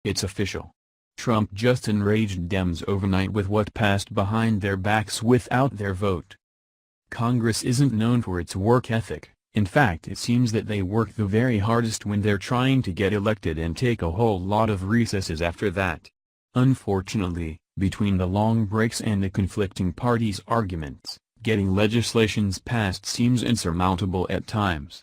It's official. Trump just enraged Dems overnight with what passed behind their backs without their vote. Congress isn't known for its work ethic. In fact, it seems that they work the very hardest when they're trying to get elected and take a whole lot of recesses after that. Unfortunately, between the long breaks and the conflicting parties' arguments, getting legislations passed seems insurmountable at times.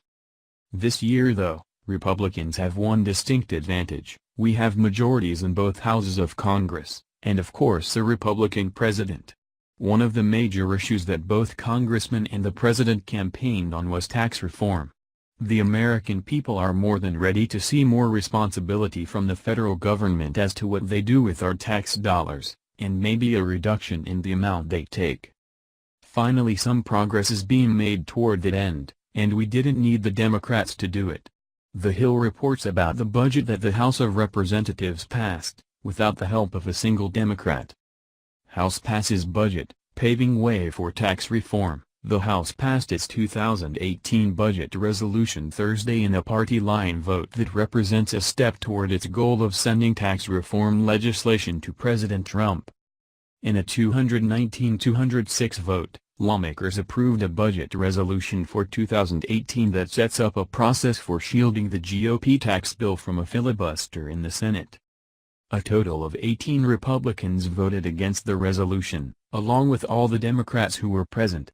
This year though, Republicans have one distinct advantage: we have majorities in both houses of Congress, and of course a Republican president. One of the major issues that both congressmen and the president campaigned on was tax reform. The American people are more than ready to see more responsibility from the federal government as to what they do with our tax dollars, and maybe a reduction in the amount they take. Finally, some progress is being made toward that end, and we didn't need the Democrats to do it. The Hill reports about the budget that the House of Representatives passed, without the help of a single Democrat. House passes budget, paving way for tax reform. The House passed its 2018 budget resolution Thursday in a party-line vote that represents a step toward its goal of sending tax reform legislation to President Trump. In a 219-206 vote, lawmakers approved a budget resolution for 2018 that sets up a process for shielding the GOP tax bill from a filibuster in the Senate. A total of 18 Republicans voted against the resolution, along with all the Democrats who were present.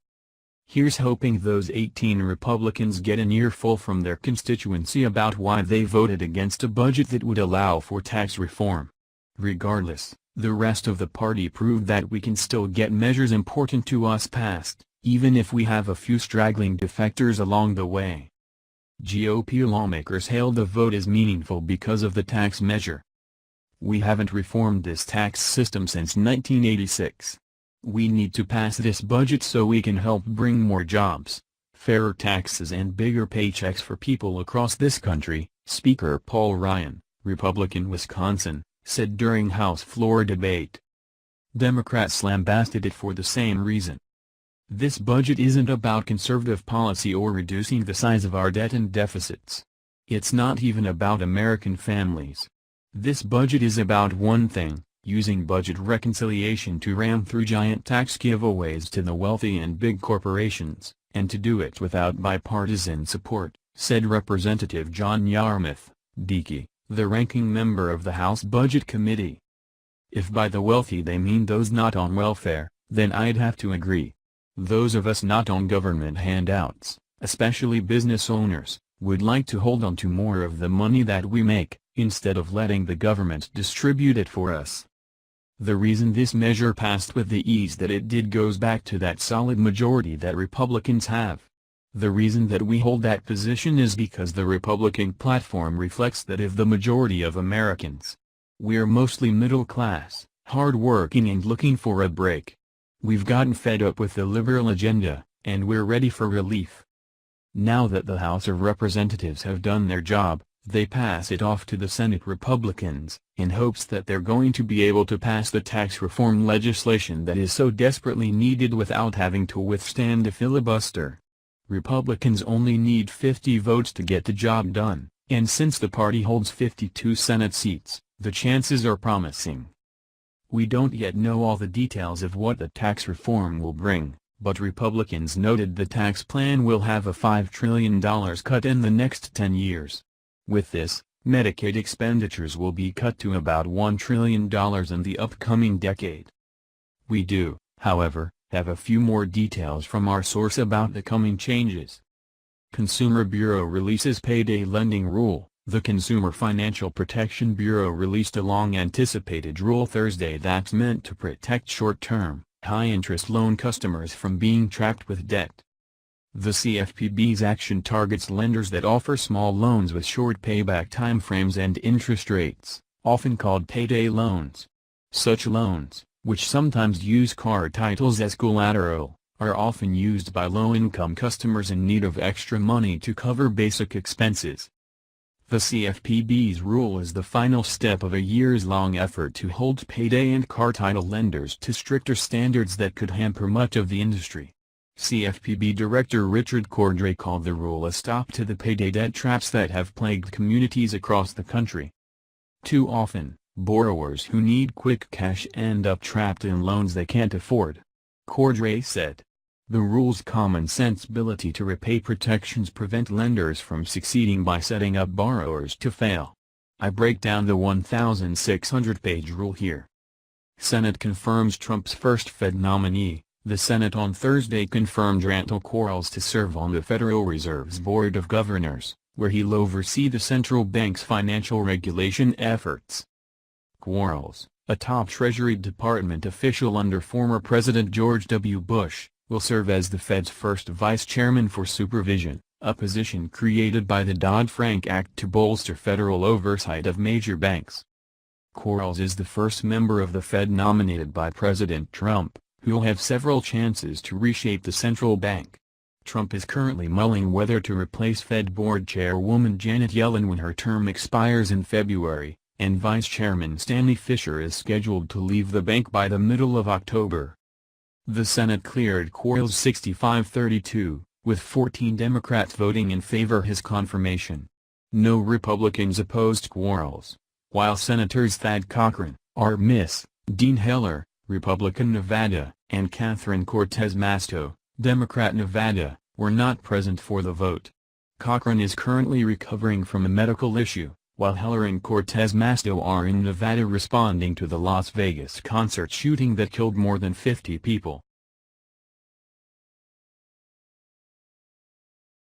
Here's hoping those 18 Republicans get an earful from their constituency about why they voted against a budget that would allow for tax reform. Regardless, the rest of the party proved that we can still get measures important to us passed, even if we have a few straggling defectors along the way. GOP lawmakers hailed the vote as meaningful because of the tax measure. We haven't reformed this tax system since 1986. We need to pass this budget so we can help bring more jobs, fairer taxes and bigger paychecks for people across this country, Speaker Paul Ryan, Republican Wisconsin, said during House floor debate. Democrats lambasted it for the same reason. This budget isn't about conservative policy or reducing the size of our debt and deficits. It's not even about American families. This budget is about one thing: using budget reconciliation to ram through giant tax giveaways to the wealthy and big corporations, and to do it without bipartisan support, said Representative John Yarmouth, D.C., the ranking member of the House Budget Committee. If by the wealthy they mean those not on welfare, then I'd have to agree. Those of us not on government handouts, especially business owners, would like to hold on to more of the money that we make, instead of letting the government distribute it for us. The reason this measure passed with the ease that it did goes back to that solid majority that Republicans have. The reason that we hold that position is because the Republican platform reflects that if the majority of Americans, we're mostly middle class, hard-working and looking for a break. We've gotten fed up with the liberal agenda, and we're ready for relief. Now that the House of Representatives have done their job, they pass it off to the Senate Republicans, in hopes that they're going to be able to pass the tax reform legislation that is so desperately needed without having to withstand a filibuster. Republicans only need 50 votes to get the job done, and since the party holds 52 Senate seats, the chances are promising. We don't yet know all the details of what the tax reform will bring, but Republicans noted the tax plan will have a $5 trillion cut in the next 10 years. With this, Medicaid expenditures will be cut to about $1 trillion in the upcoming decade. We do, however, have a few more details from our source about the coming changes. Consumer Bureau releases payday lending rule. The Consumer Financial Protection Bureau released a long-anticipated rule Thursday that's meant to protect short-term, high-interest loan customers from being trapped with debt. The CFPB's action targets lenders that offer small loans with short payback timeframes and interest rates, often called payday loans. Such loans, which sometimes use car titles as collateral, are often used by low-income customers in need of extra money to cover basic expenses. The CFPB's rule is the final step of a years-long effort to hold payday and car title lenders to stricter standards that could hamper much of the industry. CFPB Director Richard Cordray called the rule a stop to the payday debt traps that have plagued communities across the country. Too often, borrowers who need quick cash end up trapped in loans they can't afford. Cordray said. The rule's common sensibility to repay protections prevent lenders from succeeding by setting up borrowers to fail. I break down the 1,600-page rule here. Senate confirms Trump's first Fed nominee. The Senate on Thursday confirmed Randall Quarles to serve on the Federal Reserve's Board of Governors, where he'll oversee the central bank's financial regulation efforts. Quarles, a top Treasury Department official under former President George W. Bush, will serve as the Fed's first vice chairman for supervision, a position created by the Dodd-Frank Act to bolster federal oversight of major banks. Quarles is the first member of the Fed nominated by President Trump, who'll have several chances to reshape the central bank. Trump is currently mulling whether to replace Fed Board Chairwoman Janet Yellen when her term expires in February, and Vice Chairman Stanley Fischer is scheduled to leave the bank by the middle of October. The Senate cleared Quarles 65-32, with 14 Democrats voting in favor of his confirmation. No Republicans opposed Quarles, while Senators Thad Cochran, R. Miss, Dean Heller, Republican Nevada, and Catherine Cortez Masto, Democrat Nevada, were not present for the vote. Cochran is currently recovering from a medical issue, while Heller and Cortez Masto are in Nevada responding to the Las Vegas concert shooting that killed more than 50 people.